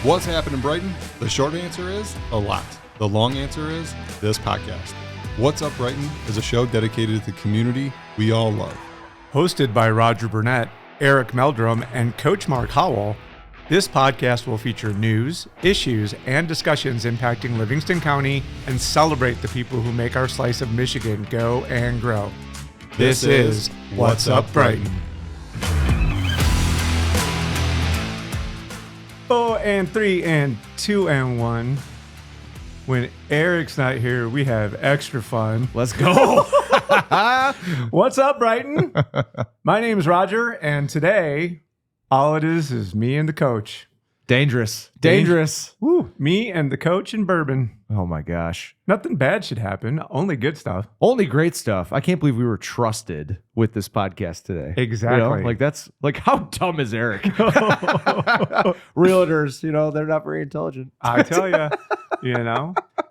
What's happening, Brighton? The short answer is a lot. The long answer is this podcast. What's Up, Brighton is a show dedicated to the community we all love. Hosted by Roger Burnett, Eric Meldrum, and Coach Mark Howell, this podcast will feature news, issues, and discussions impacting Livingston County and celebrate the people who make our slice of Michigan go and grow. This is What's Up, Brighton. 4 and 3 and 2 and 1. When Eric's not here, we have extra fun. Let's go. What's up, Brighton? My name is Roger, and today, all it is me and the coach. Dangerous. Woo, me and the coach and bourbon. Oh my gosh. Nothing bad should happen. Only good stuff. Only great stuff. I can't believe we were trusted with this podcast today. Exactly. You know, like that's like, how dumb is Eric? Realtors, they're not very intelligent. I tell you,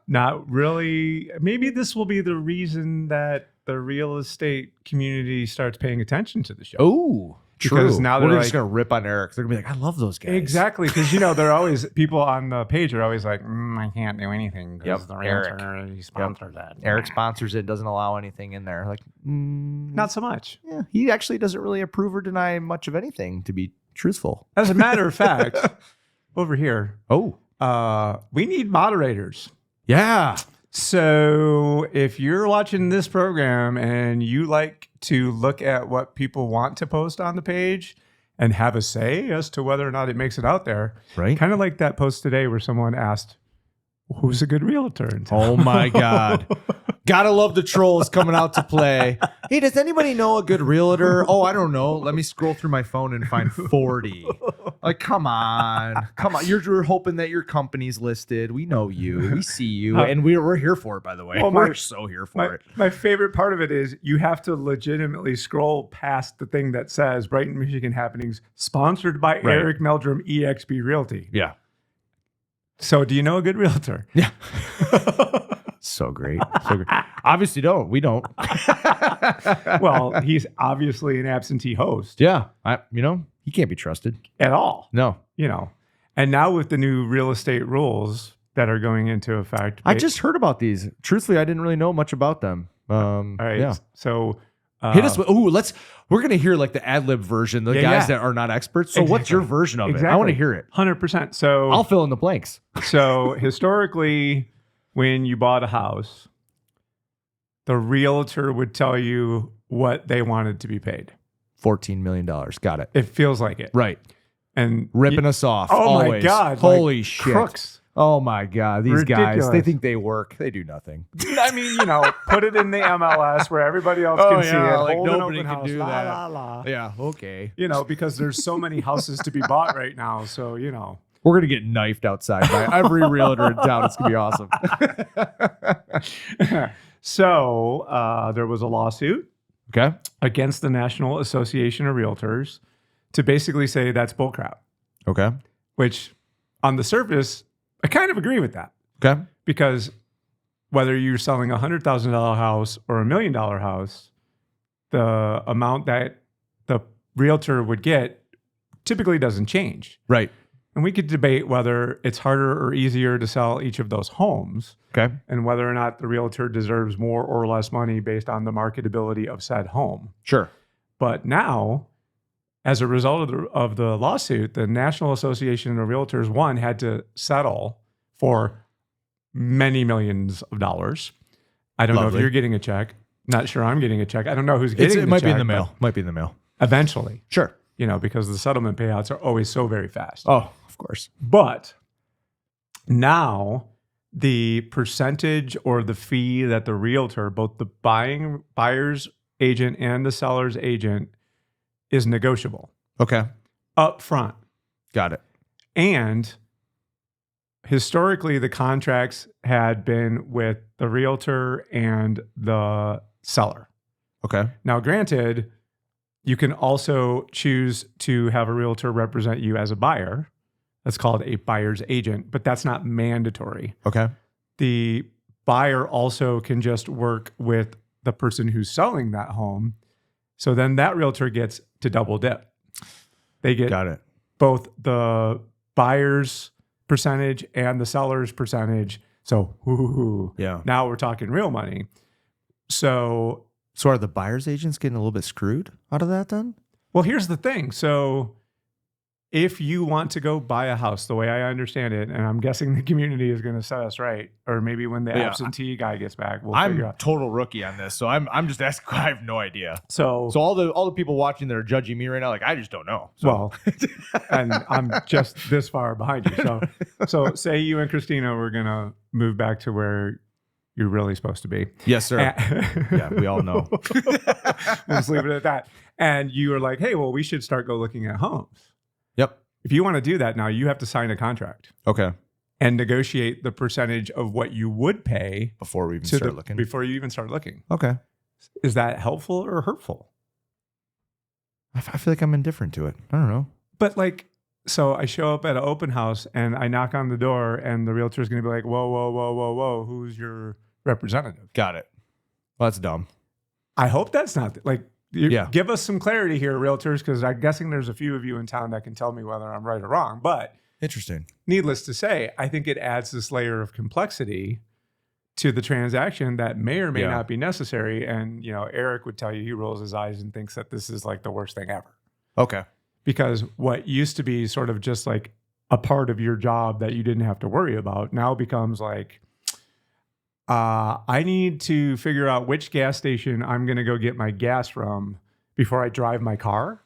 not really. Maybe this will be the reason that the real estate community starts paying attention to the show. Oh, true. Because now we're just going to rip on Eric. They're going to be like, I love those guys. Exactly. Because, they're always, people on the page are always like, I can't do anything. Because the realtor, he sponsored that. Eric sponsors it, doesn't allow anything in there. Like, not so much. Yeah, he actually doesn't really approve or deny much of anything, to be truthful. As a matter of fact, over here, we need moderators. Yeah. So if you're watching this program and you like to look at what people want to post on the page and have a say as to whether or not it makes it out there, right? Kind of like that post today where someone asked, who's a good realtor in town? Oh my God. Gotta love the trolls coming out to play. Hey, does anybody know a good realtor? Oh, I don't know. Let me scroll through my phone and find 40. Like, come on. You're hoping that your company's listed. We know you. We see you. And we're here for it, by the way. We're so here for it. My favorite part of it is you have to legitimately scroll past the thing that says Brighton, Michigan Happenings, sponsored by Eric Meldrum, EXP Realty. Yeah. So do you know a good realtor? Yeah. So great. Obviously don't. We don't. Well, he's obviously an absentee host. Yeah. He can't be trusted. At all. No. And now with the new real estate rules that are going into effect. I just heard about these. Truthfully, I didn't really know much about them. All right. Yeah. So hit us with, we're going to hear like the ad lib version, the guys that are not experts. So what's your version of it? I want to hear it. 100%. So I'll fill in the blanks. So historically, when you bought a house, the realtor would tell you what they wanted to be paid. $14 million. Got it. It feels like it. Right. And ripping us off. Oh always. My God. Holy like shit. Crooks. Oh my God. These Ridiculous. guys, they think they work. They do nothing. I mean, put it in the MLS where everybody else can see it. Like Hold nobody an open can house. do la, that. La, la. Yeah. Okay. Because there's so many houses to be bought right now. So, We're going to get knifed outside by every realtor in town. It's going to be awesome. So there was a lawsuit against the National Association of Realtors to basically say that's bullcrap. Okay. Which on the surface, I kind of agree with that. Okay. Because whether you're selling a $100,000 house or $1 million house, the amount that the realtor would get typically doesn't change. Right. And we could debate whether it's harder or easier to sell each of those homes. Okay. And whether or not the realtor deserves more or less money based on the marketability of said home. Sure. But now, as a result of the lawsuit, the National Association of Realtors, one, had to settle for many millions of dollars. I don't know if you're getting a check. Not sure I'm getting a check. I don't know who's getting the check. It might be in the mail. Might be in the mail. Eventually. Sure. Because the settlement payouts are always so very fast. Oh, of course. But now the percentage or the fee that the realtor, both the buyer's agent and the seller's agent, is negotiable. Okay. Up front. Got it. And historically, the contracts had been with the realtor and the seller. Okay. Now, granted, you can also choose to have a realtor represent you as a buyer. That's called a buyer's agent, but that's not mandatory. Okay. The buyer also can just work with the person who's selling that home. So then that realtor gets to double dip. They get Got it. both the buyer's percentage and the seller's percentage. So now we're talking real money. So are the buyer's agents getting a little bit screwed out of that then? Well, here's the thing. So if you want to go buy a house, the way I understand it, and I'm guessing the community is going to set us right, or maybe when the absentee guy gets back, we'll figure out. Total rookie on this, so I'm just asking. I have no idea. So all the people watching that are judging me right now, like I just don't know. So. Well, and I'm just this far behind you. So say you and Christina were going to move back to where you're really supposed to be. Yes, sir. Yeah, we all know. We'll just leave it at that. And you were like, hey, well, we should start looking at homes. Yep. If you want to do that now, you have to sign a contract. Okay. And negotiate the percentage of what you would pay before we even start looking. Before you even start looking. Okay. Is that helpful or hurtful? I feel like I'm indifferent to it. I don't know. But so I show up at an open house and I knock on the door and the realtor is going to be like, whoa, who's your representative? Got it. Well, that's dumb. I hope that's not give us some clarity here, realtors, because I'm guessing there's a few of you in town that can tell me whether I'm right or wrong. But interesting. Needless to say, I think it adds this layer of complexity to the transaction that may or may not be necessary. And, Eric would tell you he rolls his eyes and thinks that this is like the worst thing ever. Okay. Because what used to be sort of just like a part of your job that you didn't have to worry about now becomes like, I need to figure out which gas station I'm going to go get my gas from before I drive my car.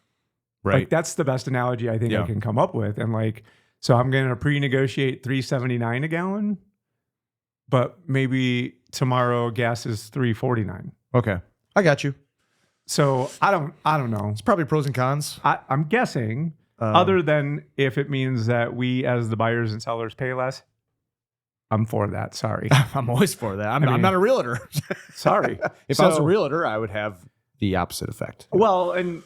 Right. Like that's the best analogy I think I can come up with. And so I'm going to pre-negotiate $3.79 a gallon, but maybe tomorrow gas is $3.49. Okay. I got you. So I don't know. It's probably pros and cons. I'm guessing other than if it means that we as the buyers and sellers pay less. I'm for that. Sorry. I'm always for that. I'm not a realtor. Sorry. If I was a realtor, I would have the opposite effect. Well, and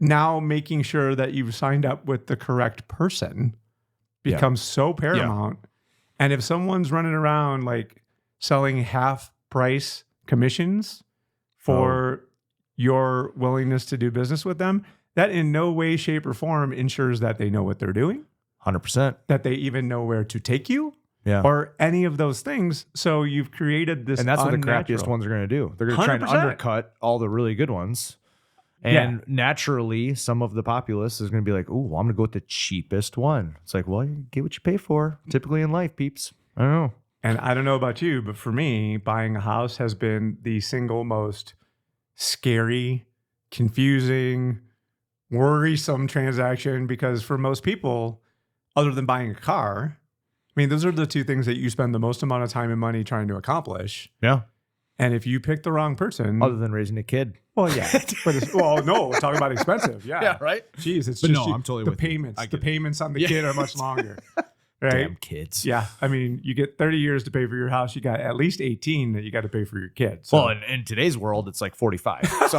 now making sure that you've signed up with the correct person becomes so paramount. Yeah. And if someone's running around selling half price commissions for your willingness to do business with them, that in no way, shape, or form ensures that they know what they're doing. 100%. That they even know where to take you or any of those things. So you've created this. And that's what the crappiest ones are going to do. They're going to try and undercut all the really good ones. And naturally, some of the populace is going to be like, "Ooh, I'm going to go with the cheapest one." It's like, well, you get what you pay for, typically in life, peeps. I don't know. And I don't know about you, but for me, buying a house has been the single most scary, confusing, worrisome transaction because for most people, other than buying a car, those are the two things that you spend the most amount of time and money trying to accomplish. Yeah. And if you pick the wrong person... Other than raising a kid. Well, yeah. No, we're talking about expensive. Yeah. Yeah, right? Jeez, it's I'm totally the with payments. You. The payments on the kid are much longer. Right? Damn kids. Yeah. You get 30 years to pay for your house. You got at least 18 that you got to pay for your kid. So. Well, in today's world, it's like 45. So...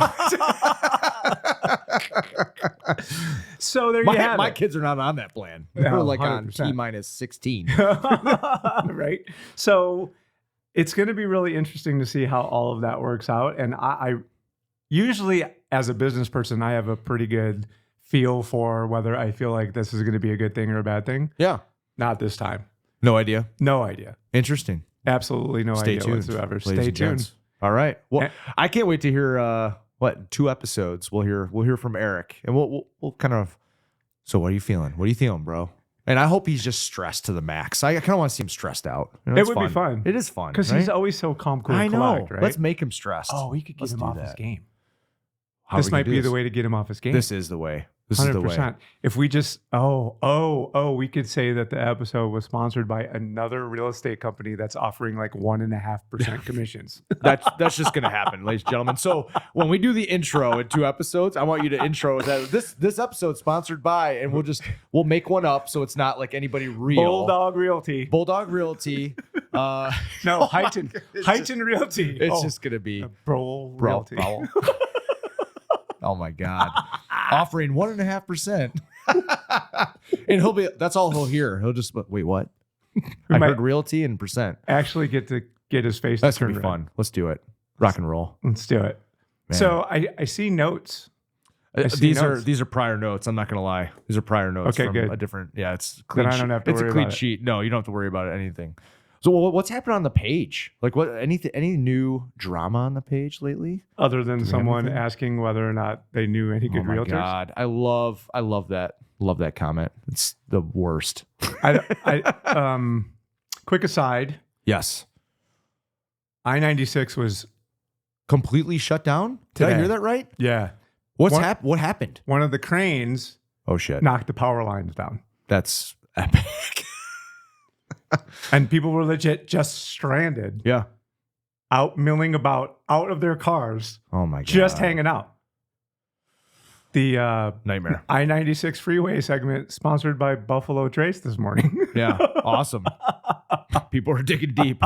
So there you have it. My kids are not on that plan. They're on T-minus 16. Right? So it's going to be really interesting to see how all of that works out. And I usually, as a business person, I have a pretty good feel for whether I feel like this is going to be a good thing or a bad thing. Yeah. Not this time. No idea. No idea. Interesting. Absolutely no idea whatsoever. Stay tuned. All right. Well, I can't wait to hear 2 episodes. We'll hear from Eric, and we'll kind of. So what are you feeling? What are you feeling, bro? And I hope he's just stressed to the max. I kind of want to see him stressed out. It would be fun. It is fun because he's always so calm, cool, and collect, right? Let's make him stressed. Oh, we could get him off his game. This might be the way to get him off his game. This is the way. This 100%. is the way. If we just we could say that the episode was sponsored by another real estate company that's offering 1.5% commissions. That's just gonna happen, ladies and gentlemen. So when we do the intro in 2 episodes, I want you to intro that this episode sponsored by, and we'll make one up so it's not like anybody real. Bulldog Realty. No, Heighton Realty. It's just gonna be Bro Realty. Oh my God. Offering 1.5%. And that's all he'll hear. He'll just, wait, what? I heard realty and percent. Actually get to get his face. That's going to be fun. Let's do it. Rock and roll. Let's do it. Man. So I see notes. These are prior notes. I'm not gonna lie. These are prior notes. Okay, from good. A different. Yeah, it's clean. Then I don't have to It's worry a clean about it. sheet. No, you don't have to worry about anything. So what's happened on the page? Like what? Any new drama on the page lately? Other than we have someone anything? asking whether or not they knew any good Oh my realtors. god, I love that. Love that comment. It's the worst. Quick aside, Yes. I-96 was Completely shut down? Did I Today. hear that right? yeah. What One- happened? One of the cranes Oh shit. knocked the power lines down. That's epic. And people were legit just stranded, Yeah. out milling about, out of their cars, Oh my god. just hanging out. The Nightmare. I-96 freeway segment sponsored by Buffalo Trace this morning. Yeah. Awesome. People are digging deep.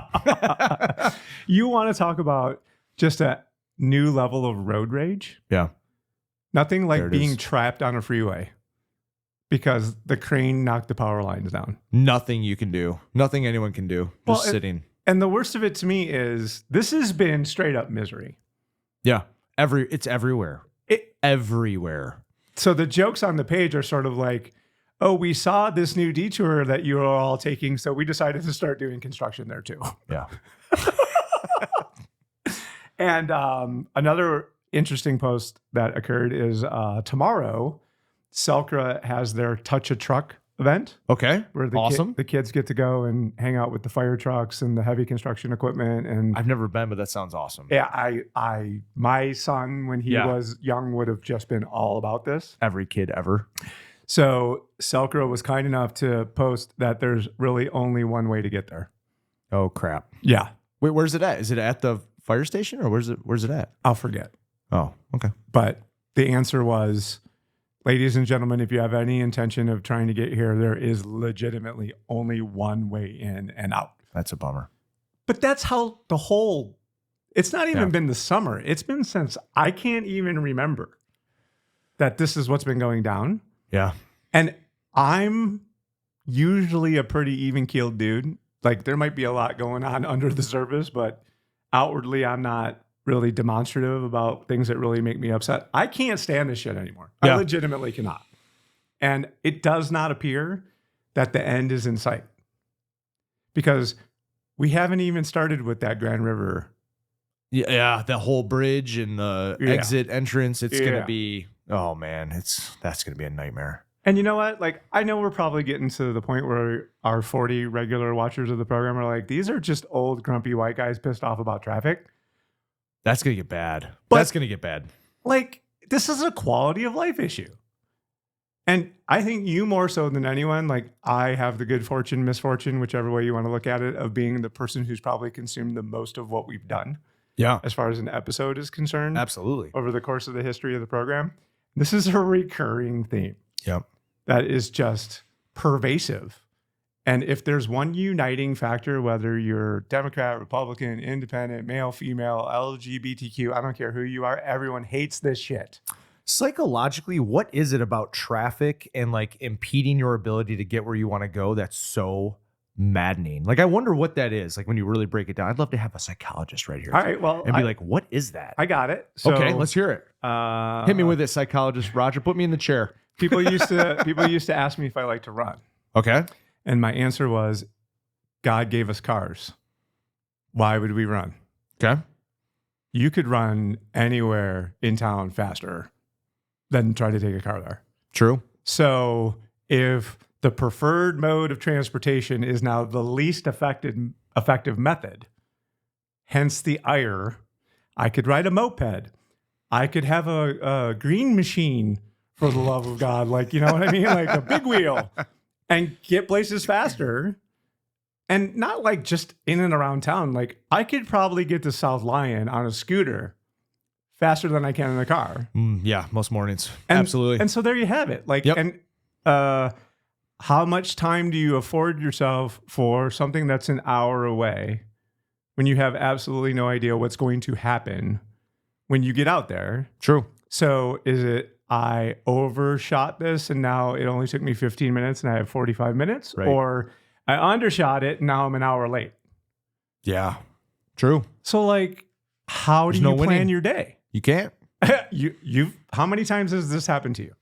You want to talk about just a new level of road rage? Yeah. Nothing There like it being is. trapped on a freeway because the crane knocked the power lines down. Nothing you can do. Nothing anyone can do. Well, Just sitting. And the worst of it to me is this has been straight up misery. Yeah. It's everywhere. Everywhere. So the jokes on the page are sort of like, oh, we saw this new detour that you are all taking, so we decided to start doing construction there too. Yeah. And another interesting post that occurred is tomorrow, Selcra has their Touch a Truck event Okay. where Awesome. the kids get to go and hang out with the fire trucks and the heavy construction equipment. And I've never been, but that sounds awesome. yeah, my son, when he Yeah. was young, would have just been all about this. Every kid ever. So Selcra was kind enough to post that there's really only one way to get there. Oh crap. Yeah, Wait, where's it at? Is it at the fire station or where's it at? I'll forget. Oh, okay. But the answer was, ladies and gentlemen, if you have any intention of trying to get here, there is legitimately only one way in and out. That's a bummer. But that's how it's not even been the summer. It's been since I can't even remember that this is what's been going down. Yeah. And I'm usually a pretty even-keeled dude. Like there might be a lot going on under the surface, but outwardly I'm not really demonstrative about things that really make me upset. I can't stand this shit anymore. Yeah. I legitimately cannot. And it does not appear that the end is in sight because we haven't even started with that Grand River. Yeah, the whole bridge and the Yeah. exit entrance. It's Yeah. gonna be. Oh man, that's gonna be a nightmare. And you know what? Like, I know we're probably getting to the point where our 40 regular watchers of the program are like, these are just old, grumpy white guys pissed off about traffic. That's gonna get bad. But- That's gonna get bad. Like, this is a quality of life issue. And I think you more so than anyone, like, I have the good fortune, misfortune, whichever way you want to look at it, of being the person who's probably consumed the most of what we've done Yeah, as far as an episode is concerned absolutely. over the course of the history of the program. This is a recurring theme. Yep. That is just pervasive. And if there's one uniting factor, whether you're Democrat, Republican, independent, male, female, LGBTQ, I don't care who you are, everyone hates this shit. Psychologically, what is it about traffic and like impeding your ability to get where you want to go that's so maddening? Like, I wonder what that is. Like, when you really break it down, I'd love to have a psychologist right here. All right, well, And be like, what is that? I got it. So, Okay, let's hear it. Hit me with it, psychologist Roger. Put me in the chair. people used to ask me if I like to run. Okay. And my answer was, God gave us cars. Why would we run? Okay. You could run anywhere in town faster than try to take a car there. True. So if the preferred mode of transportation is now the least effective method, hence the ire, I could ride a moped. I could have a green machine, for the love of God. Like, you know what I mean? Like a big wheel and get places faster. And not like just in and around town. Like I could probably get to South Lyon on a scooter faster than I can in a car. Yeah, most mornings. And, Absolutely. And so there you have it. Like, Yep. and how much time do you afford yourself for something that's an hour away when you have absolutely no idea what's going to happen when you get out there? True. So is it, I overshot this and now it only took me 15 minutes and I have 45 minutes? Right. Or I undershot it and now I'm an hour late? Yeah. True. So like, how There's do you no plan winning. your day? You can't. You've How many times has this happened to you?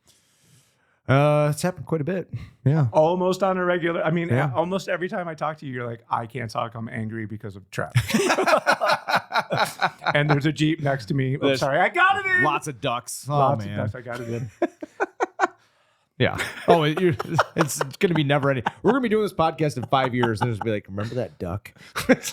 It's happened quite a bit. Yeah. Almost on a regular. I mean, Yeah. almost every time I talk to you, you're like, I can't talk. I'm angry because of traffic. And there's a Jeep next to me. Oh, sorry, I got it in. Lots of ducks. Oh, Lots man. of ducks. I got it in. Yeah. Oh, it's going to be never ending. We're going to be doing this podcast in 5 years and it's be like, remember that duck?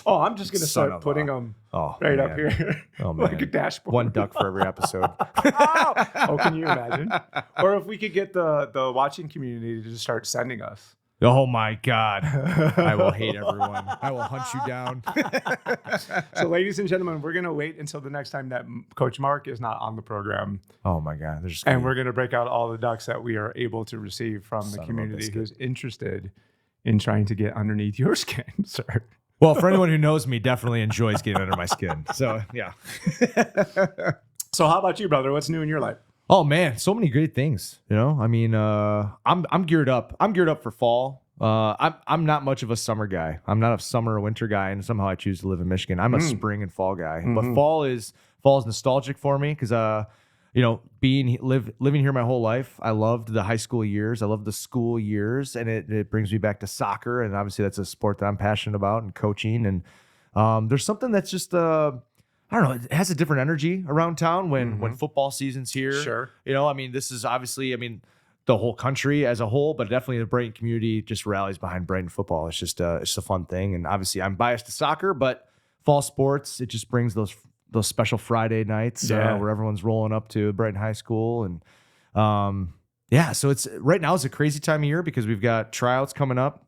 Oh, I'm just going to Son start of putting a- them Oh, right man. up here. Oh, Like man. a dashboard. One duck for every episode. Oh, can you imagine? Or if we could get the watching community to just start sending us. Oh my God. I will hate everyone. I will hunt you down. So, ladies and gentlemen, we're going to wait until the next time that Coach Mark is not on the program. Oh my God. There's just And we're going to break out all the ducks that we are able to receive from Son the of a community biscuit. who's interested in trying to get underneath your skin, sir. Well, for anyone who knows me, definitely enjoys getting under my skin. So yeah. So, how about you, brother? What's new in your life? Oh man, so many great things. You know, I mean, I'm geared up. I'm geared up for fall. I'm not much of a summer guy. I'm not a summer or winter guy, and somehow I choose to live in Michigan. I'm a spring and fall guy. But fall is nostalgic for me because you know, living here my whole life. I loved the high school years. I loved the school years, and it brings me back to soccer. And obviously, that's a sport that I'm passionate about and coaching. And there's something that's just I don't know. It has a different energy around town when football season's here. Sure. You know, I mean, this is obviously, I mean, the whole country as a whole, but definitely the Brighton community just rallies behind Brighton football. It's just a fun thing. And obviously I'm biased to soccer, but fall sports, it just brings those special Friday nights where everyone's rolling up to Brighton High School. And yeah, so it's right now it's a crazy time of year because we've got tryouts coming up.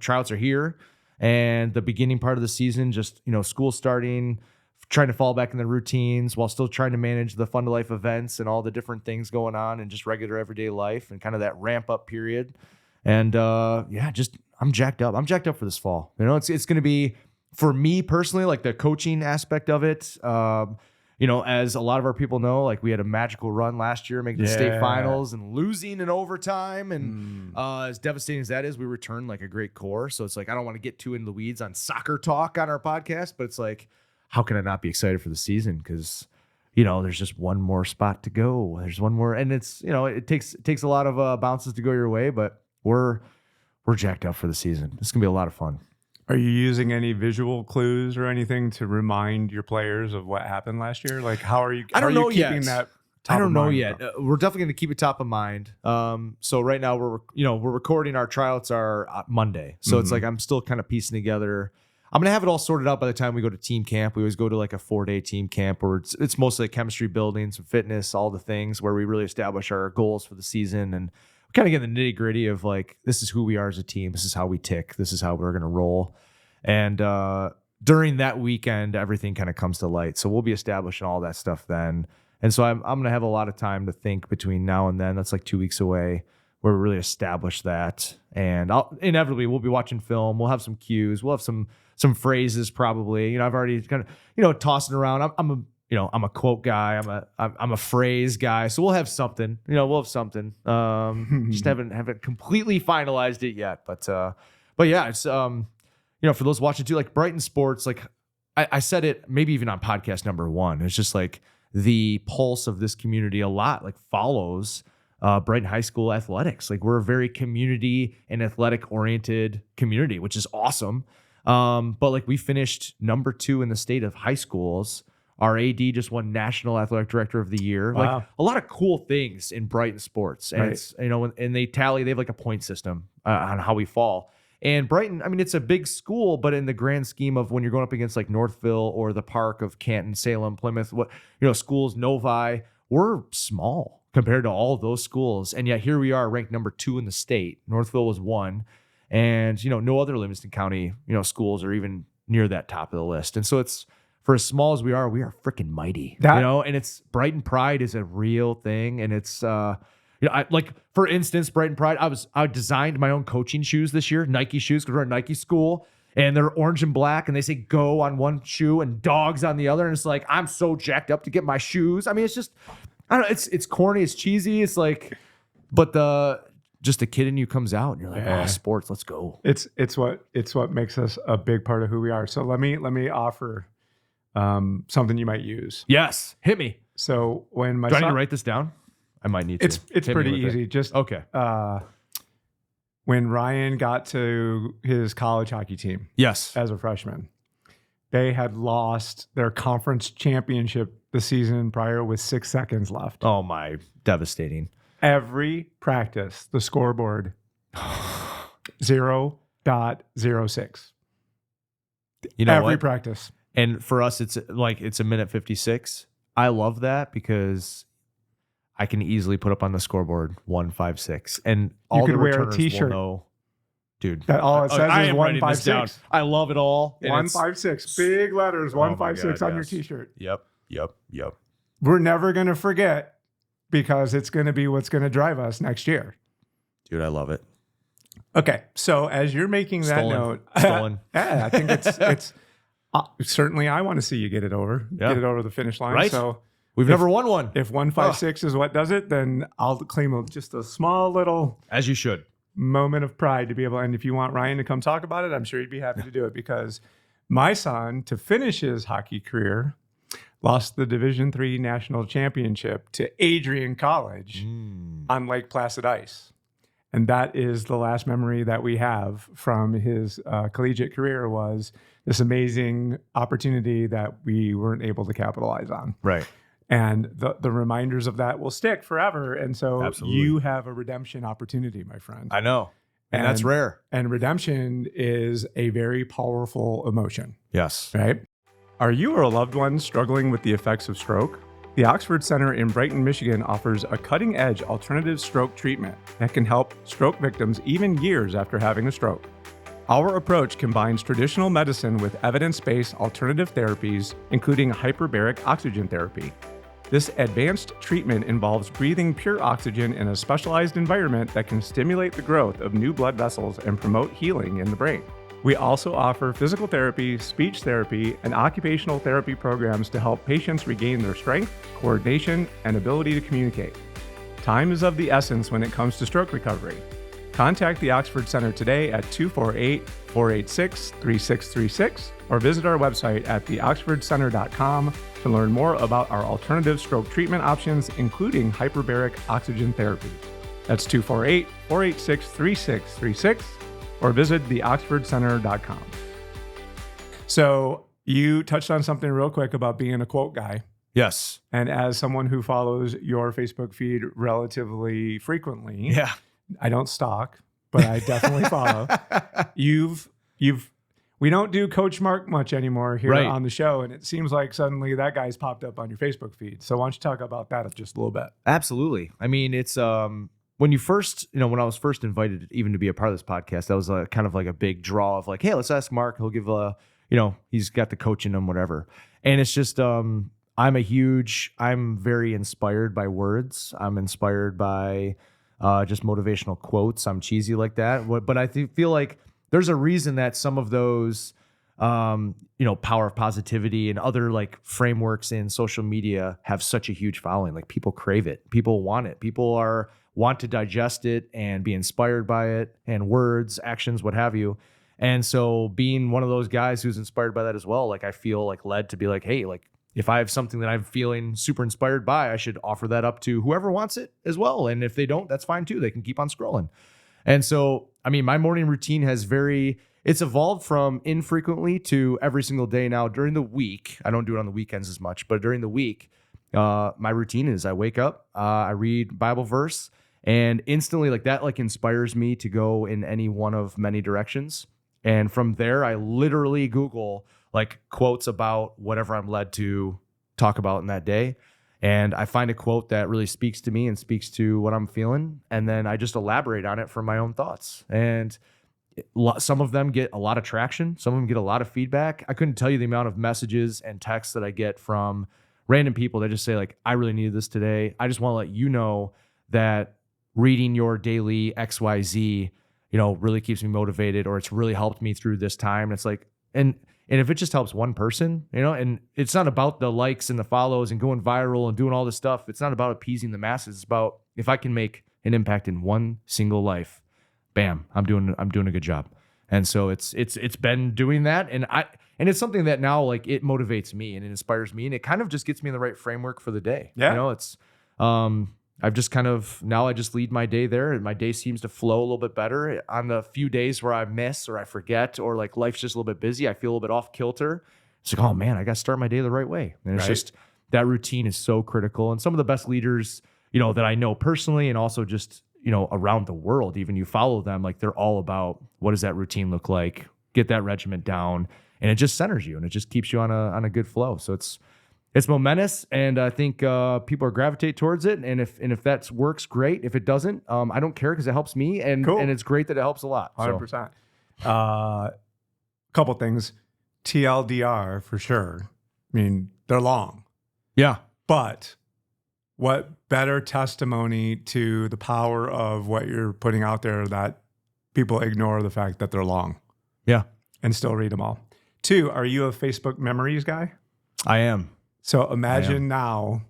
Tryouts are here and the beginning part of the season, just, you know, school starting, trying to fall back in the routines while still trying to manage the fun to life events and all the different things going on and just regular everyday life and kind of that ramp up period. And yeah, just I'm jacked up. I'm jacked up for this fall. You know, it's going to be for me personally, like the coaching aspect of it. You know, as a lot of our people know, like we had a magical run last year, making the state finals and losing in overtime. And as devastating as that is, we returned like a great core. So it's like, I don't want to get too into the weeds on soccer talk on our podcast, but it's like, how can I not be excited for the season? Because, you know, there's just one more spot to go. There's one more, and it's, you know, it takes a lot of bounces to go your way, but we're jacked up for the season. It's gonna be a lot of fun. Are you using any visual clues or anything to remind your players of what happened last year? Like, how are you? I don't know keeping yet. That I don't know mind? yet. We're definitely going to keep it top of mind. So right now we're recording. Our tryouts are Monday, so it's like I'm still kind of piecing together. I'm gonna have it all sorted out by the time we go to team camp. We always go to like a 4-day team camp where it's mostly like chemistry building, some fitness, all the things where we really establish our goals for the season and kind of get the nitty gritty of like, this is who we are as a team. This is how we tick. This is how we're going to roll. And during that weekend, everything kind of comes to light. So we'll be establishing all that stuff then. And so I'm going to have a lot of time to think between now and then. That's like 2 weeks away where we really establish that. And inevitably we'll be watching film. We'll have some cues. We'll have some phrases probably. You know, I've already kind of, you know, tossing around. I'm a quote guy. I'm a phrase guy. So we'll have something. You know, we'll have something. Just haven't completely finalized it yet. But yeah, it's you know, for those watching too, like Brighton sports, like I said it maybe even on podcast number 1. It's just like the pulse of this community a lot like follows Brighton High School athletics. Like we're a very community and athletic oriented community, which is awesome. But like we finished number 2 in the state of high schools. Our AD just won National Athletic Director of the Year. Wow. Like a lot of cool things in Brighton sports. And it's, you know, and they have like a point system on how we fall. And Brighton, I mean, it's a big school, but in the grand scheme of when you're going up against like Northville or the Park of Canton, Salem, Plymouth, schools, Novi, we're small compared to all of those schools. And yet here we are ranked number 2 in the state. Northville was 1. And, you know, no other Livingston County, you know, schools are even near that top of the list. And so it's, for as small as we are freaking mighty, you know, and it's Brighton Pride is a real thing. And it's, you know, like for instance, Brighton Pride, I designed my own coaching shoes this year, Nike shoes, because we're a Nike school and they're orange and black and they say go on one shoe and dogs on the other. And it's like, I'm so jacked up to get my shoes. I mean, it's just, I don't know. It's corny. It's cheesy. It's like, but just a kid in you comes out and you're like, oh, sports, let's go. It's what makes us a big part of who we are. So let me offer something you might use. Yes. Hit me. So when my Do I son, need to write this down? I might need to. It's Hit me pretty with it. easy. Just Okay. when Ryan got to his college hockey team Yes. as a freshman, they had lost their conference championship the season prior with 6 seconds left. Oh my, devastating. Every practice, the scoreboard 0.06. You know Every what? practice. And for us, it's a minute 56. I love that because I can easily put up on the scoreboard 156, and all could the wear a returners T-shirt. will know, dude. That all it says I is am writing this down. 156. I love it all. and it's- 156. Big letters. Oh my 156 God, on your yes. T-shirt. Yep. We're never going to forget because it's going to be what's going to drive us next year. Dude, I love it. Okay, so as you're making that note, Stolen. yeah, I think it's certainly I want to see you get it over the finish line. Right. So We've never won one. if 156 is what does it, then I'll claim just a small little As you should. moment of pride to be able. And if you want Ryan to come talk about it, I'm sure he'd be happy to do it because my son, to finish his hockey career, lost the Division III national championship to Adrian College on Lake Placid ice. And that is the last memory that we have from his collegiate career was this amazing opportunity that we weren't able to capitalize on. Right. And the reminders of that will stick forever. And so Absolutely. you have a redemption opportunity, my friend. I know. And that's rare. And redemption is a very powerful emotion, Yes. right? Are you or a loved one struggling with the effects of stroke? The Oxford Center in Brighton, Michigan offers a cutting-edge alternative stroke treatment that can help stroke victims even years after having a stroke. Our approach combines traditional medicine with evidence-based alternative therapies, including hyperbaric oxygen therapy. This advanced treatment involves breathing pure oxygen in a specialized environment that can stimulate the growth of new blood vessels and promote healing in the brain. We also offer physical therapy, speech therapy, and occupational therapy programs to help patients regain their strength, coordination, and ability to communicate. Time is of the essence when it comes to stroke recovery. Contact the Oxford Center today at 248-486-3636 or visit our website at theoxfordcenter.com to learn more about our alternative stroke treatment options, including hyperbaric oxygen therapy. That's 248-486-3636 or visit theoxfordcenter.com. So you touched on something real quick about being a quote guy. Yes. And as someone who follows your Facebook feed relatively frequently, Yeah. I don't stalk, but I definitely follow. We don't do Coach Mark much anymore here Right. on the show, and it seems like suddenly that guy's popped up on your Facebook feed. So why don't you talk about that just a little bit? Absolutely. I mean, it's when I was first invited even to be a part of this podcast, that was kind of like a big draw of like, hey, let's ask Mark. He'll give he's got the coach in him, whatever. And it's just I'm very inspired by words. I'm inspired by just motivational quotes. I'm cheesy like that. But I feel like there's a reason that some of those, power of positivity and other like frameworks in social media have such a huge following. Like people crave it. People want it. People want to digest it and be inspired by it and words, actions, what have you. And so being one of those guys who's inspired by that as well, like I feel like led to be like, hey, like if I have something that I'm feeling super inspired by, I should offer that up to whoever wants it as well. And if they don't, that's fine too. They can keep on scrolling. And so, I mean, my morning routine it's evolved from infrequently to every single day now during the week. I don't do it on the weekends as much, but during the week, my routine is I wake up, I read Bible verse, and instantly like that like inspires me to go in any one of many directions. And from there, I literally Google like quotes about whatever I'm led to talk about in that day. And I find a quote that really speaks to me and speaks to what I'm feeling. And then I just elaborate on it from my own thoughts. And some of them get a lot of traction. Some of them get a lot of feedback. I couldn't tell you the amount of messages and texts that I get from random people that just say like, I really needed this today. I just want to let you know that reading your daily XYZ, really keeps me motivated, or it's really helped me through this time. And it's like, and if it just helps one person, and it's not about the likes and the follows and going viral and doing all this stuff. It's not about appeasing the masses. It's about if I can make an impact in one single life, bam, I'm doing a good job. And so it's been doing that. And it's something that now like it motivates me and it inspires me and it kind of just gets me in the right framework for the day. Yeah. It's I've just now I just lead my day there, and my day seems to flow a little bit better. On the few days where I miss or I forget or like life's just a little bit busy, I feel a little bit off kilter. It's like, oh man, I got to start my day the right way. And it's just that routine is so critical. And some of the best leaders, that I know personally and also just, around the world, even you follow them, like they're all about what does that routine look like? Get that regiment down, and it just centers you and it just keeps you on a good flow. So it's momentous, and I think people are gravitate towards it. And if that works, great. If it doesn't, I don't care because it helps me, and it's great that it helps a lot. 100%. Couple things, TLDR for sure. I mean, they're long. Yeah, but what better testimony to the power of what you're putting out there that people ignore the fact that they're long. Yeah, and still read them all. 2, are you a Facebook memories guy? I am. So imagine now,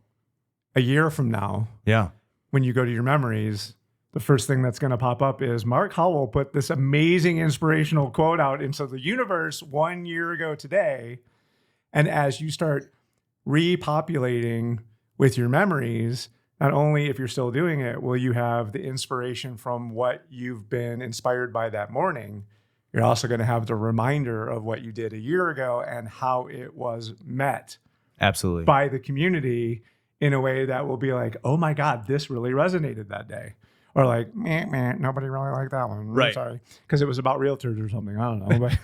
a year from now, when you go to your memories, the first thing that's going to pop up is Mark Howell put this amazing inspirational quote out into the universe 1 year ago today. And as you start repopulating with your memories, not only if you're still doing it, will you have the inspiration from what you've been inspired by that morning, you're also going to have the reminder of what you did a year ago and how it was met. Absolutely. By the community in a way that will be like, oh my God, this really resonated that day. Or like, nobody really liked that one. Right. Sorry. Because it was about realtors or something. I don't know. But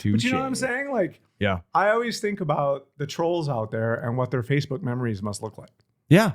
you know what I'm saying? Like, yeah. I always think about the trolls out there and what their Facebook memories must look like. Yeah.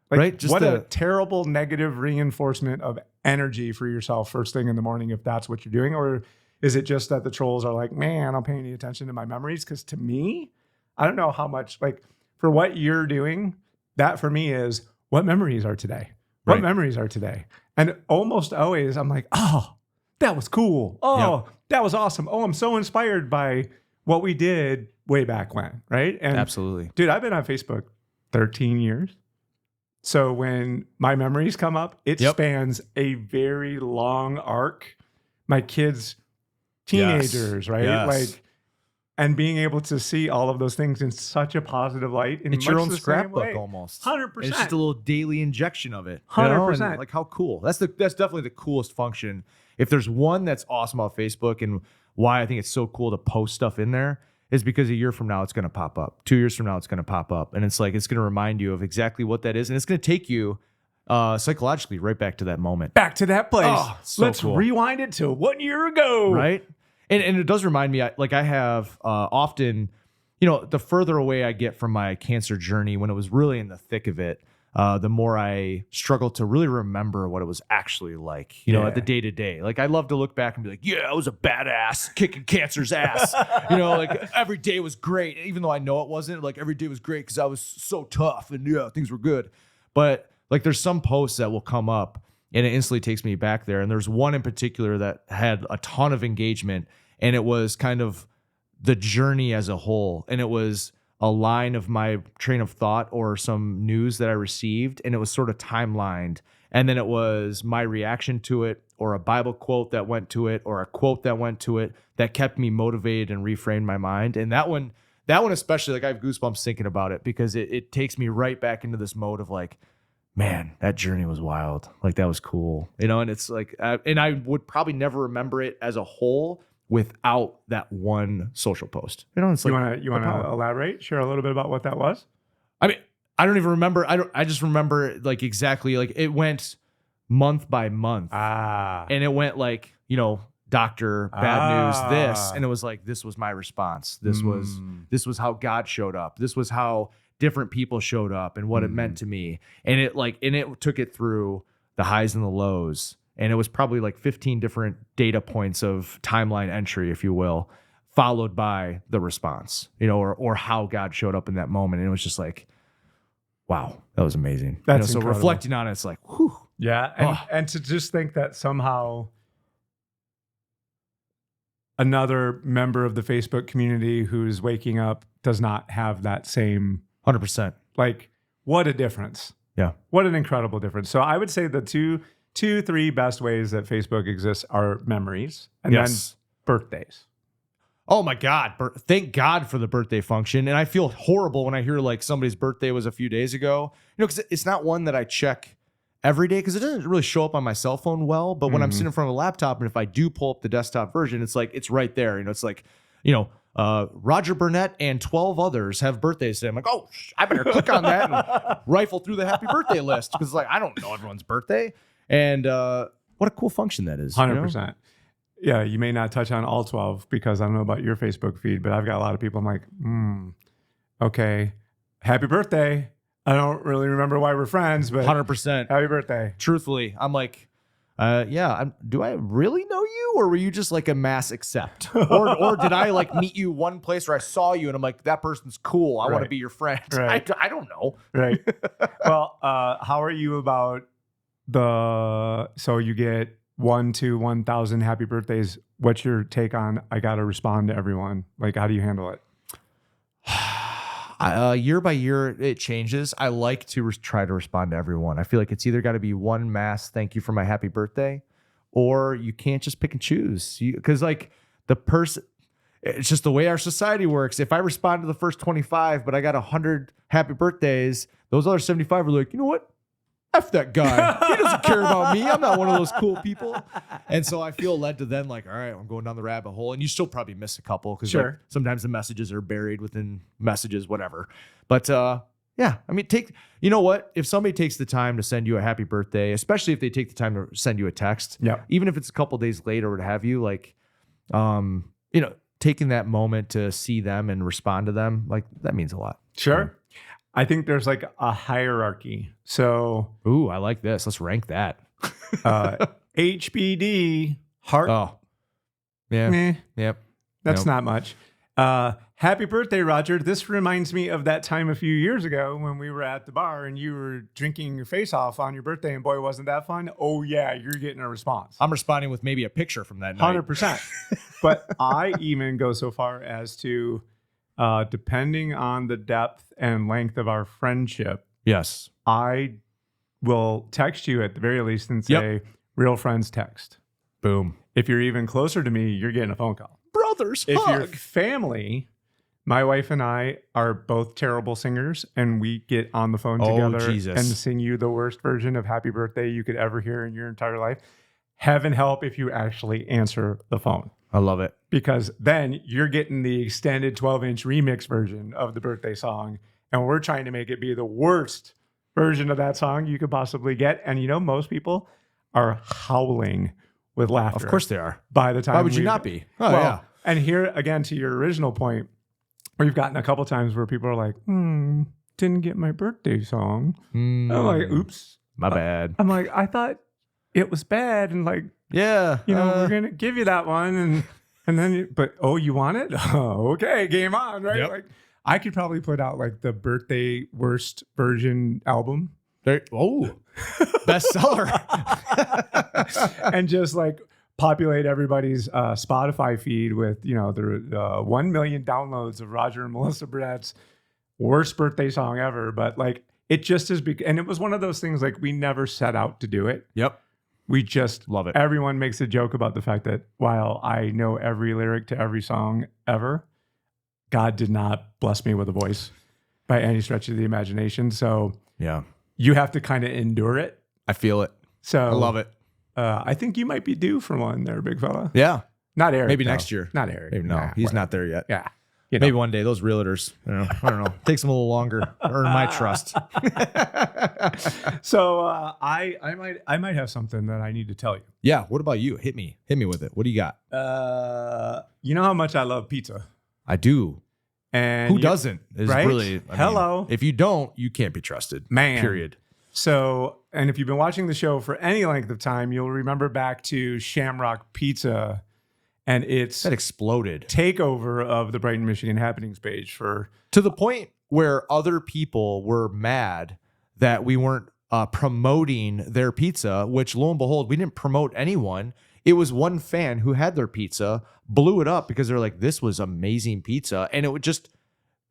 Like, right. Just what a terrible negative reinforcement of energy for yourself first thing in the morning if that's what you're doing. Or is it just that the trolls are like, man, I'm paying any attention to my memories? Because to me, I don't know how much, like, for what you're doing, that for me is what memories are today? What memories are today? And almost always I'm like, oh, that was cool. Oh, that was awesome. Oh, I'm so inspired by what we did way back when, right? And absolutely. Dude, I've been on Facebook 13 years. So when my memories come up, it spans a very long arc. My kids, teenagers, right? Yes. Like, and being able to see all of those things in such a positive light. In it's your own scrapbook almost. 100%. It's just a little daily injection of it. 100%. Like how cool. That's definitely the coolest function. If there's one that's awesome about Facebook and why I think it's so cool to post stuff in there is because a year from now it's going to pop up. 2 years from now it's going to pop up. And it's like it's going to remind you of exactly what that is. And it's going to take you psychologically right back to that moment. Back to that place. Oh, so Let's cool. rewind it to 1 year ago. Right? And it does remind me, I have often, the further away I get from my cancer journey, when it was really in the thick of it, the more I struggle to really remember what it was actually like, at the day to day. Like I love to look back and be like, yeah, I was a badass kicking cancer's ass. Like every day was great, even though I know it wasn't. Like every day was great because I was so tough and things were good. But like there's some posts that will come up and it instantly takes me back there. And there's one in particular that had a ton of engagement, and it was kind of the journey as a whole. And it was a line of my train of thought or some news that I received, and it was sort of timelined. And then it was my reaction to it, or a Bible quote that went to it, or a quote that went to it that kept me motivated and reframed my mind. And that one especially, like I have goosebumps thinking about it because it takes me right back into this mode of like, man, that journey was wild. Like that was cool, and it's like, and I would probably never remember it as a whole without that one social post. It's like, you want to elaborate, share a little bit about what that was? I mean, I don't even remember. I just remember like exactly, like it went month by month. And it went like, doctor, bad news, this. And it was like, this was my response. This was how God showed up. This was how different people showed up and what it meant to me. And it took it through the highs and the lows. And it was probably like 15 different data points of timeline entry, if you will, followed by the response, or how God showed up in that moment. And it was just like, wow, that was amazing. That's so incredible. Reflecting on it, it's like, whew. Yeah. And to just think that somehow another member of the Facebook community who's waking up does not have that same 100%. Like, what a difference. Yeah. What an incredible difference. So I would say the two, three best ways that Facebook exists are memories and then birthdays. Oh my God. Thank God for the birthday function. And I feel horrible when I hear like somebody's birthday was a few days ago, because it's not one that I check every day because it doesn't really show up on my cell phone well. But when I'm sitting in front of a laptop, and if I do pull up the desktop version, it's like, it's right there. It's like, Roger Burnett and 12 others have birthdays today. I'm like, oh, I better click on that and rifle through the happy birthday list because like, I don't know everyone's birthday. And what a cool function that is. 100%. Yeah, you may not touch on all 12 because I don't know about your Facebook feed, but I've got a lot of people. I'm like, okay, happy birthday. I don't really remember why we're friends, but 100%. Happy birthday. Truthfully, I'm like, do I really know you, or were you just like a mass accept, or did I like meet you one place where I saw you and I'm like, that person's cool, I want to be your friend. Right. I don't know. Right. Well, how are you about so you get 1 to 1,000 happy birthdays? What's your take on, I got to respond to everyone? Like, how do you handle it? Year by year, it changes. I like to try to respond to everyone. I feel like it's either got to be one mass thank you for my happy birthday, or you can't just pick and choose. Because like the person, it's just the way our society works. If I respond to the first 25, but I got 100 happy birthdays, those other 75 are like, you know what? F that guy. He doesn't care about me. I'm not one of those cool people. And so I feel led to then like, all right, I'm going down the rabbit hole. And you still probably miss a couple because like, sometimes the messages are buried within messages, whatever. But yeah, I mean, you know what? If somebody takes the time to send you a happy birthday, especially if they take the time to send you a text, even if it's a couple days later or what have you, like, taking that moment to see them and respond to them, like that means a lot. Sure. I think there's like a hierarchy. So, ooh, I like this. Let's rank that. HBD, heart. Oh, yeah. Yep. That's not much. Happy birthday, Roger. This reminds me of that time a few years ago when we were at the bar and you were drinking your face off on your birthday, and boy, wasn't that fun. Oh yeah, you're getting a response. I'm responding with maybe a picture from that night. 100%. But I even go so far as to, depending on the depth and length of our friendship, yes, I will text you at the very least and say, real friends text. Boom. If you're even closer to me, you're getting a phone call. Brothers, if hug. you're family, my wife and I are both terrible singers, and we get on the phone together and sing you the worst version of happy birthday you could ever hear in your entire life. Heaven help if you actually answer the phone. I love it. Because then you're getting the extended 12-inch remix version of the birthday song, and we're trying to make it be the worst version of that song you could possibly get. And most people are howling with laughter. Of course they are. By the time, why would you not be? Oh, well, yeah. And here again, to your original point, we've gotten a couple times where people are like, didn't get my birthday song. I'm like, oops, my bad. I'm like, I thought it was bad, and like, yeah, we're gonna give you that one, and then, but you want it? Oh, okay, game on, right? Yep. Like, I could probably put out like the birthday worst version album. Bestseller. And just like populate everybody's Spotify feed with, the 1 million downloads of Roger and Melissa Burnett's worst birthday song ever. But like, it just is big. And it was one of those things, like, we never set out to do it. Yep. We just love it. Everyone makes a joke about the fact that while I know every lyric to every song ever, God did not bless me with a voice by any stretch of the imagination. So yeah, you have to kind of endure it. I feel it. So I love it. I think you might be due for one there, big fella. Yeah. Not Eric. Maybe next year. Not Eric. Maybe no. He's not there yet. Yeah. Maybe one day. Those realtors, I don't know. Takes them a little longer to earn my trust. So I might have something that I need to tell you. Yeah. What about you? Hit me with it. What do you got? You know how much I love pizza. I do. And who doesn't? Is right? Really. Hello. If you don't, you can't be trusted. Man. Period. So, and if you've been watching the show for any length of time, you'll remember back to Shamrock Pizza and its that exploded takeover of the Brighton, Michigan happenings page to the point where other people were mad that we weren't promoting their pizza, which lo and behold, we didn't promote anyone. It was one fan who had their pizza, blew it up because they're like, this was amazing pizza. And it would just,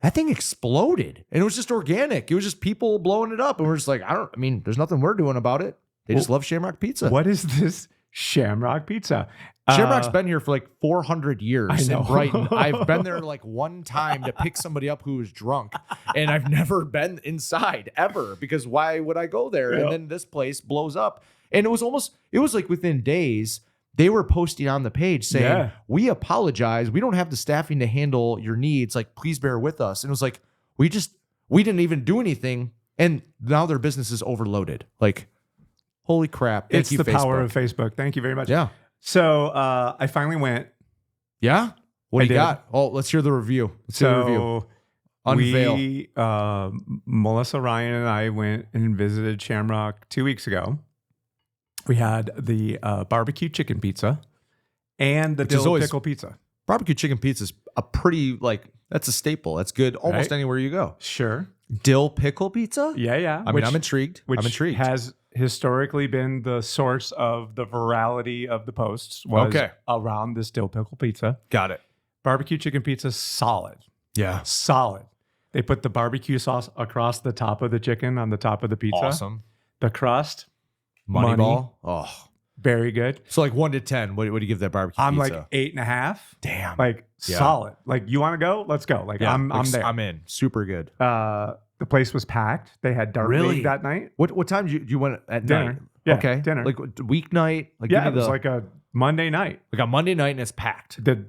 that thing exploded. And it was just organic. It was just people blowing it up. And we're just like, there's nothing we're doing about it. They just love Shamrock Pizza. What is this Shamrock Pizza. Shamrock's been here for like 400 years I know. in Brighton. I've been there like one time to pick somebody up who was drunk, and I've never been inside ever because why would I go there? Yep. And then this place blows up. And it was like within days, they were posting on the page saying, we apologize. We don't have the staffing to handle your needs. Like, please bear with us. And it was like, we didn't even do anything. And now their business is overloaded. Like, holy crap. Thank It's you, the Facebook. power of Facebook. Thank you very much. Yeah. So I finally went. Yeah? What I do you did. got? Oh, let's hear the review. Let's hear the review. Unveil. We, Melissa, Ryan, and I went and visited Shamrock 2 weeks ago. We had the barbecue chicken pizza and the Which is dill always- pickle pizza. Barbecue chicken pizza is a pretty, that's a staple. That's good almost Right? anywhere you go. Sure. Dill pickle pizza? Yeah. I mean, I'm intrigued. Which I'm intrigued. has historically been the source of the virality of the posts was around this dill pickle pizza. Got it. Barbecue chicken pizza, solid. Yeah. Solid. They put the barbecue sauce across the top of the chicken on the top of the pizza. Awesome. The crust, Moneyball. Oh. very good. So like 1 to 10, what do you give that barbecue I'm pizza? like 8.5. Damn. Like Yeah. solid. Like, you want to go? Let's go. Like, Yeah, I'm there. I'm in. Super good. The place was packed. They had Dart Really? League that night. What time do you want at Dinner. night? Yeah, Okay. dinner. Like weeknight? Like Yeah, give it me was like a Monday night. like a Monday night and it's packed. The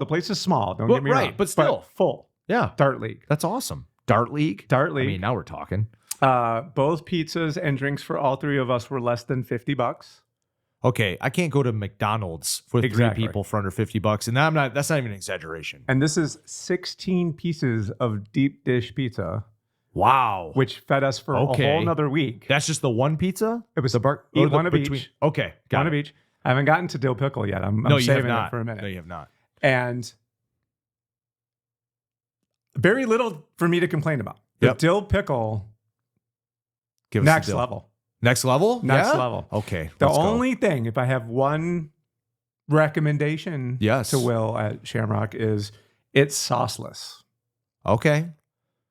place is small. Don't Well, get me right, wrong. but still. full. Yeah. Dart League. That's awesome. Dart League? Dart I League. mean, now we're talking. Both pizzas and drinks for all three of us were less than $50. Okay, I can't go to McDonald's for Exactly. 3 people for under $50, and that's not even an exaggeration. And this is 16 pieces of deep dish pizza, Wow. which fed us for a Okay. whole nother week. That's just the one pizza? It was the eat one of each. Okay, got One it. of each. I haven't gotten to dill pickle yet. I'm No, you have saving it not. for a minute. No, you have not. And very little for me to complain about. The Yep. dill pickle, Give us next the deal. level. Next level? Next Yeah? level. Okay. The let's go. only thing, if I have one recommendation Yes. to Will at Shamrock, is it's sauceless, Okay.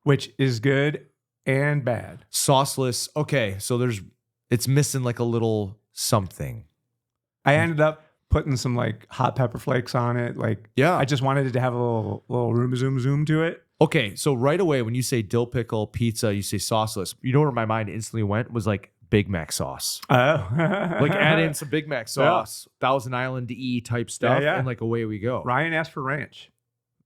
which is good and bad. Sauceless. Okay, so it's missing like a little something. I ended up putting some like hot pepper flakes on it. Like, Yeah. I just wanted it to have a little zoom to it. Okay, so right away when you say dill pickle pizza, you say sauceless. You know where my mind instantly went was like Big Mac sauce. Oh, Like add in some Big Mac sauce, Thousand Island E type stuff, Yeah. and like away we go. Ryan asked for ranch.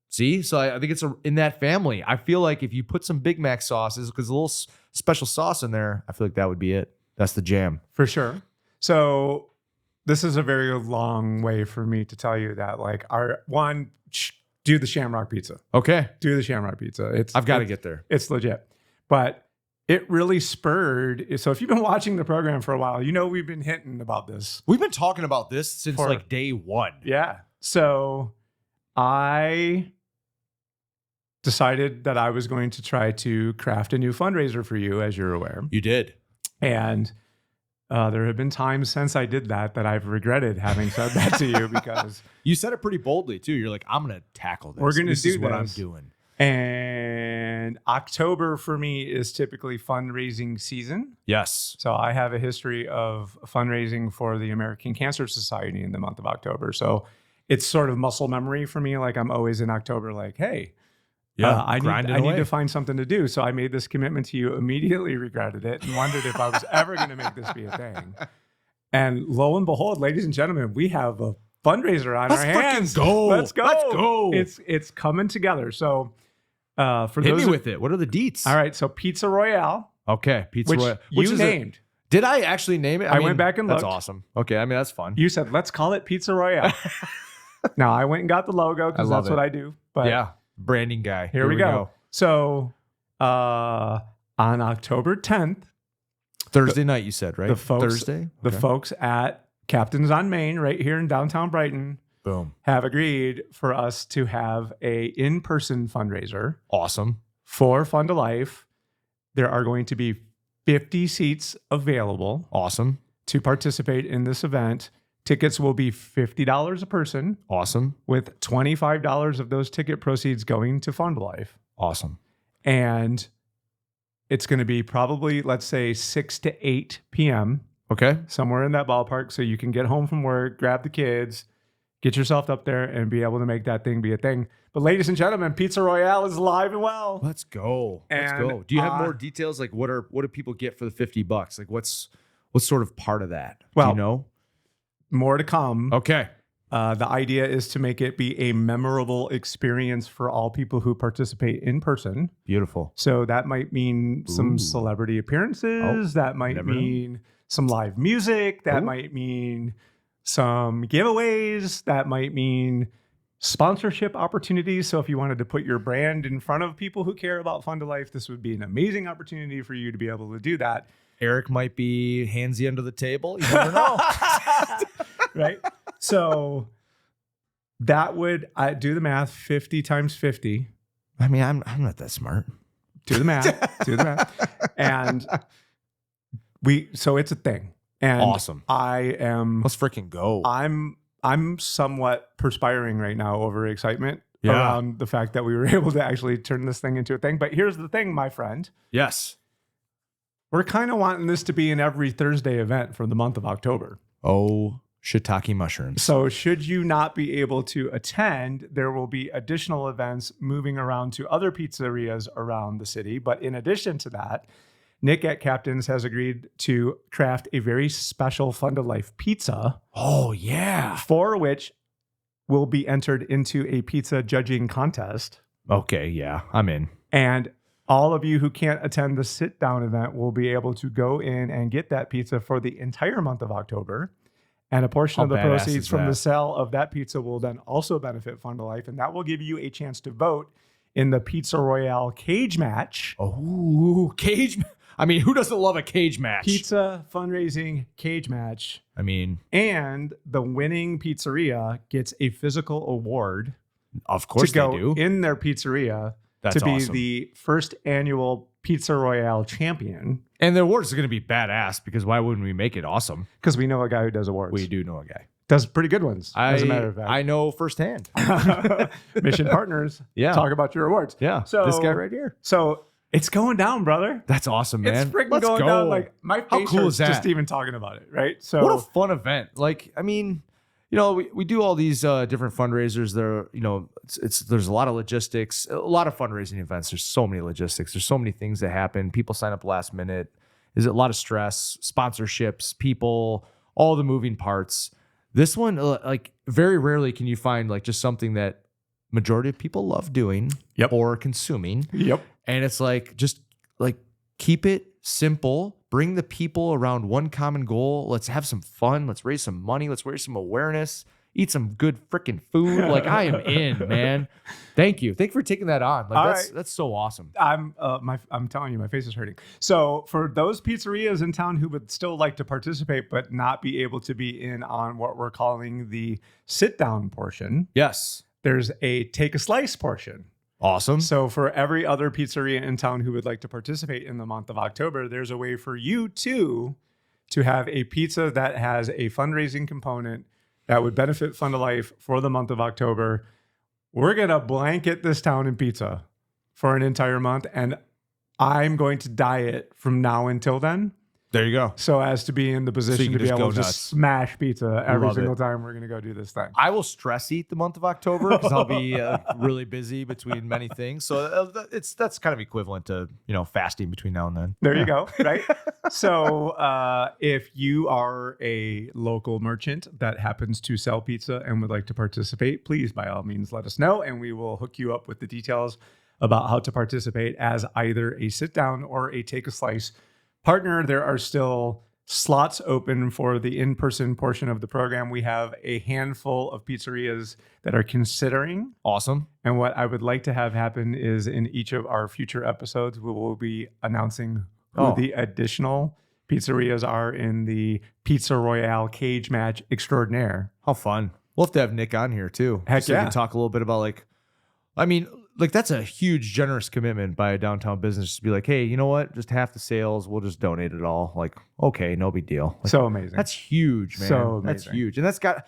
See, so I think it's in that family. I feel like if you put some Big Mac sauces, because a little special sauce in there, I feel like that would be it. That's the jam. For sure. So this is a very long way for me to tell you that, like, do the Shamrock pizza. Okay, Do the Shamrock pizza. I've got to get there. It's legit. But it really spurred. So if you've been watching the program for a while, you know we've been hinting about this. We've been talking about this since For- like day one. Yeah. So I decided that I was going to try to craft a new fundraiser for you, as you're aware. You did. And there have been times since I did that I've regretted having said that to you, because You said it pretty boldly too. You're like, I'm gonna tackle this. We're gonna This do is what I'm this. doing. and October for me is typically fundraising season. Yes. So I have a history of fundraising for the American Cancer Society in the month of October. So it's sort of muscle memory for me. Like, I'm always in October, like, hey, I need to find something to do. So I made this commitment to you, immediately regretted it, and wondered if I was ever going to make this be a thing. And lo and behold, ladies and gentlemen, we have a fundraiser on Let's our fucking hands. go. Let's go. Let's go. It's coming together. So for Hit those me with it. What are the deets? all right, so Pizza Royale, Okay, Pizza which Royale. you named. Did I actually name it? I went back and that's looked. awesome. Okay, I mean that's fun. You said, let's call it Pizza Royale. Now, I went and got the logo because love that's what it. I do. But yeah, branding guy. here we go. So on October 10th, Thursday night, you said, right? the folks, Thursday. the Okay. folks at Captain's on Main, right here in downtown Brighton, Boom. have agreed for us to have a in-person fundraiser Awesome. for Fund to Life. There are going to be 50 seats available Awesome. to participate in this event. Tickets will be $50 a person, Awesome. with $25 of those ticket proceeds going to Fund Life. Awesome. And it's going to be probably, let's say, 6 to 8 p.m. Okay. somewhere in that ballpark, so you can get home from work, grab the kids, get yourself up there, and be able to make that thing be a thing. But ladies and gentlemen, Pizza Royale is alive and well. Let's go. Let's And, go. Do you have more details? Like what do people get for the $50? Like what's sort of part of that? Well, do you know? More to come. Okay. The idea is to make it be a memorable experience for all people who participate in person. Beautiful. So that might mean some celebrity appearances. That might mean some live music. That might mean some giveaways. That might mean sponsorship opportunities. So if you wanted to put your brand in front of people who care about Fun to Life, this would be an amazing opportunity for you to be able to do that. Eric might be handsy under the table. You never know. Right? So that would, I do the math, 50 times 50. I mean, I'm not that smart. Do the math. And so it's a thing. And Awesome. Let's freaking go. I'm somewhat perspiring right now over excitement Yeah. around the fact that we were able to actually turn this thing into a thing. But here's the thing, my friend. Yes. We're kind of wanting this to be an every Thursday event for the month of October. Oh, shiitake mushrooms. So should you not be able to attend, there will be additional events moving around to other pizzerias around the city. But in addition to that, Nick at Captain's has agreed to craft a very special Fun to Life pizza. Oh, yeah. For which will be entered into a pizza judging contest. Okay, yeah. I'm in. And all of you who can't attend the sit-down event will be able to go in and get that pizza for the entire month of October. And a portion How of the badass proceeds is from that? the sale of that pizza will then also benefit Fun to Life. And that will give you a chance to vote in the Pizza Royale cage match. Oh, cage. I mean, who doesn't love a cage match? Pizza fundraising cage match. I mean, And the winning pizzeria gets a physical award of course to go they do. in their pizzeria That's to be awesome. the first annual Pizza Royale champion. And the awards are going to be badass because why wouldn't we make it awesome? Because we know a guy who does awards. We do know a guy. Does pretty good ones, as a matter of fact. I know firsthand. Mission partners. Yeah. Talk about your awards. Yeah. So this guy right here. So it's going down, brother. That's awesome, man. It's freaking Let's going go. down. Like my face How cool hurts is that? just even talking about it, right? So What a fun event. Like, I mean, you know, we do all these different fundraisers. There, you know, there's a lot of logistics, a lot of fundraising events. There's so many logistics. There's so many things that happen. People sign up last minute. There's a lot of stress, sponsorships, people, all the moving parts. This one, like, very rarely can you find like just something that majority of people love doing or consuming. Yep. And it's like, just like, keep it simple. Bring the people around one common goal. Let's have some fun. Let's raise some money. Let's raise some awareness. Eat some good freaking food. Like, I am in, man. Thank you. Thank you for taking that on. Like, that's so awesome. I'm telling you, my face is hurting. So for those pizzerias in town who would still like to participate but not be able to be in on what we're calling the sit down portion, Yes. there's a take a slice portion. Awesome. So for every other pizzeria in town who would like to participate in the month of October, there's a way for you too to have a pizza that has a fundraising component that would benefit Fun to Life for the month of October. We're going to blanket this town in pizza for an entire month, and I'm going to diet from now until then. There you go. So as to be in the position can to be just able go to nuts. just smash pizza every Love single it. time we're going to go do this thing. I will stress eat the month of October because I'll be really busy between many things. So that's kind of equivalent to, you know, fasting between now and then. There you go. Right. So if you are a local merchant that happens to sell pizza and would like to participate, please, by all means, let us know, and we will hook you up with the details about how to participate as either a sit down or a take a slice partner. There are still slots open for the in-person portion of the program. We have a handful of pizzerias that are considering. Awesome. And what I would like to have happen is in each of our future episodes, we will be announcing who the additional pizzerias are in the Pizza Royale cage match extraordinaire. How fun. We'll have to have Nick on here too. Heck so we yeah. can talk a little bit about that's a huge, generous commitment by a downtown business to be like, hey, you know what? Just half the sales, we'll just donate it all. Like, okay, no big deal. Like, So amazing. that's huge, man. So That's amazing. huge. And that's got,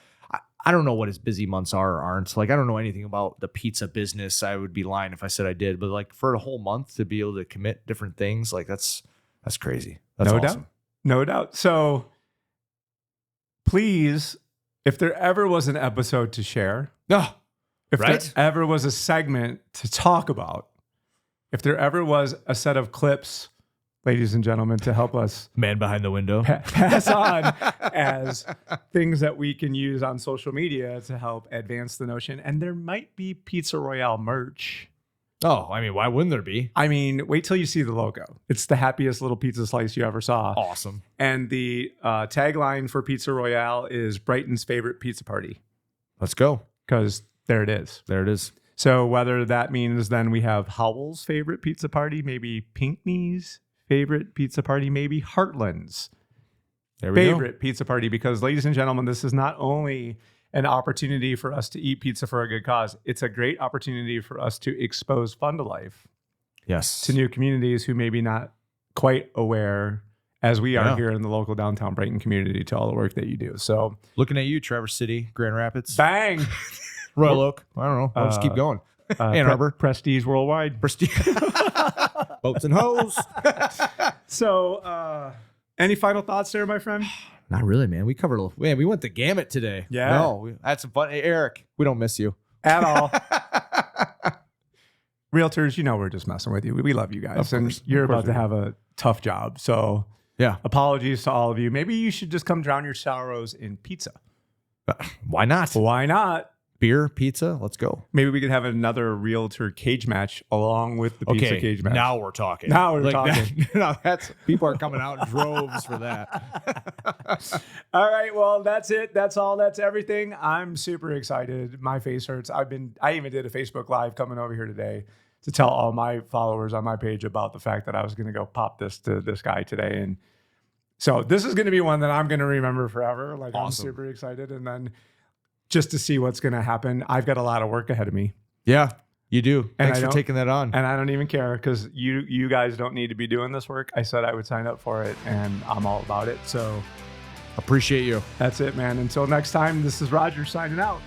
I don't know what his busy months are or aren't. Like, I don't know anything about the pizza business. I would be lying if I said I did. But like for a whole month to be able to commit different things, like that's crazy. That's No awesome. doubt. No doubt. So please, if there ever was an episode to share, if there ever was a segment to talk about, if there ever was a set of clips, ladies and gentlemen, to help us man behind the window pass on as things that we can use on social media to help advance the notion. And there might be Pizza Royale merch. Oh, I mean, why wouldn't there be? I mean, wait till you see the logo. It's the happiest little pizza slice you ever saw. Awesome. And the tagline for Pizza Royale is Brighton's favorite pizza party. Let's go. Because there it is. There it is. So whether that means then we have Howell's favorite pizza party, maybe Pinkney's favorite pizza party, maybe Heartland's favorite pizza party, because ladies and gentlemen, this is not only an opportunity for us to eat pizza for a good cause, it's a great opportunity for us to expose Fun to Life to new communities who may be not quite aware, as we are here in the local downtown Brighton community, to all the work that you do. So looking at you, Traverse City, Grand Rapids, bang, Royal Oak. I don't know. I'll just keep going. Ann Arbor, Prestige Worldwide, Prestige, boats and hoes. So, any final thoughts there, my friend? Not really, man. We covered. Man, we went the gamut today. Yeah. No, we had some fun. Hey, Eric, we don't miss you at all. Realtors, you know we're just messing with you. We love you guys, and you're about to have a tough job. So, yeah. Apologies to all of you. Maybe you should just come drown your sorrows in pizza. Why not? Why not? Beer, pizza, let's go. Maybe we could have another Realtor cage match along with the pizza cage match. Now we're talking. Now that's people are coming out in droves for that. All right, well, that's it. That's all. That's everything. I'm super excited. My face hurts. I even did a Facebook Live coming over here today to tell all my followers on my page about the fact that I was going to go pop this to this guy today. And so this is going to be one that I'm going to remember forever. Like, awesome. I'm super excited. And then just to see what's going to happen. I've got a lot of work ahead of me. Yeah, you do. And Thanks for taking that on. And I don't even care, because you guys don't need to be doing this work. I said I would sign up for it, and I'm all about it. So appreciate you. That's it, man. Until next time, this is Roger signing out.